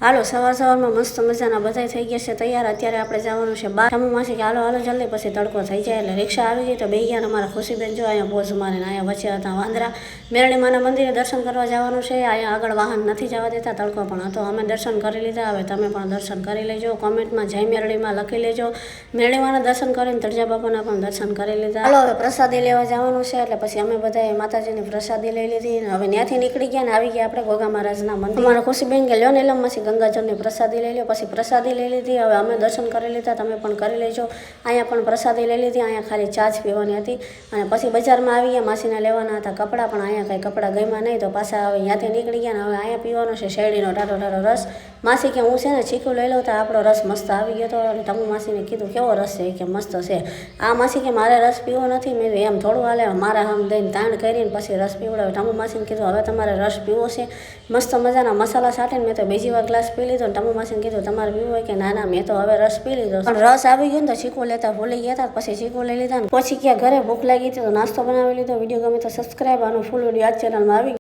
હાલો સવારમાં મસ્ત મજાના બધાય થઈ ગયા છે તૈયાર। અત્યારે આપણે જવાનું છે બહાર। ઠામુમાં છે કે હાલો હાલો જલ્દી, પછી તડકો થઈ જાય એટલે રિક્ષા આવી ગઈ તો બે ગયા। અમારા ખુશીબેન જો અહીંયા પોઝ મારીને અહીંયા વચ્ચે હતા વાંદરા। મેરડીમાના મંદિરે દર્શન કરવા જવાનું છે। અહીંયા આગળ વાહન નથી જવા દેતા, તડકો પણ હતો। અમે દર્શન કરી લીધા, હવે તમે પણ દર્શન કરી લેજો। કોમેન્ટમાં જય મેરડીમાં લખી લેજો। મેરડીમાના દર્શન કરીને તળજા બાપાના પણ દર્શન કરી લીધા। હાલો હવે પ્રસાદી લેવા જવાનું છે એટલે પછી અમે બધાએ માતાજીની પ્રસાદી લઈ લીધી। હવે ત્યાંથી નીકળી ગયા ને આવી ગયા આપણે ગોગા મહારાજના મંદિર। અમારા ખુશીબેન કે લ્યો નીલમમાંથી ગંગાજળની પ્રસાદી લઈ લો। પછી પ્રસાદી લઈ લીધી। હવે અમે દર્શન કરી લીધા, તમે પણ કરી લેજો। અહીંયા પણ પ્રસાદી લઈ લીધી। અહીંયા ખાલી ચા જ પીવાની હતી અને પછી બજારમાં આવી ગયા। માસીને લેવાના હતા કપડાં, પણ અહીંયા કંઈ કપડાં ગમ્યા નહીં તો પાછા હવે ત્યાંથી નીકળી ગયા ને હવે અહીંયા પીવાનો છે શેરડીનો ટાઢો ટાઢો રસ। માસી કે હું છે ને ચીકુ લઈ લઉં તો આપણો રસ મસ્ત આવી ગયો હતો। અને ટમુ માસીને કીધું કેવો રસ છે કે મસ્ત છે। આ માસી કે મારે રસ પીવો નથી। મેં એમ થોડું હાલે, મારા આમ દઈને તાણ કરીને પછી રસ પીવડાવે। ટમુ માસીને કીધું હવે તમારે રસ પીવો છે, મસ્ત મજાના મસાલા છાંટીને મેં તો બીજી વાર ગ્લાસ પી લીધો। ટમુ માસીને કીધું તમારે પીવું હોય કે ના ના મેં તો હવે રસ પી લીધો। પણ રસ આવી ગયો ને તો ચીકુ લેતા ભૂલી ગયા હતા, પછી ચીકુ લઈ લીધા ને પછી ક્યાં ઘરે ભૂખ લાગી હતી તો નાસ્તો બનાવી લીધો। વિડીયો ગમે તો સબસ્ક્રાઈબ, આનો ફૂલ વિડીયો આ ચેનલમાં આવી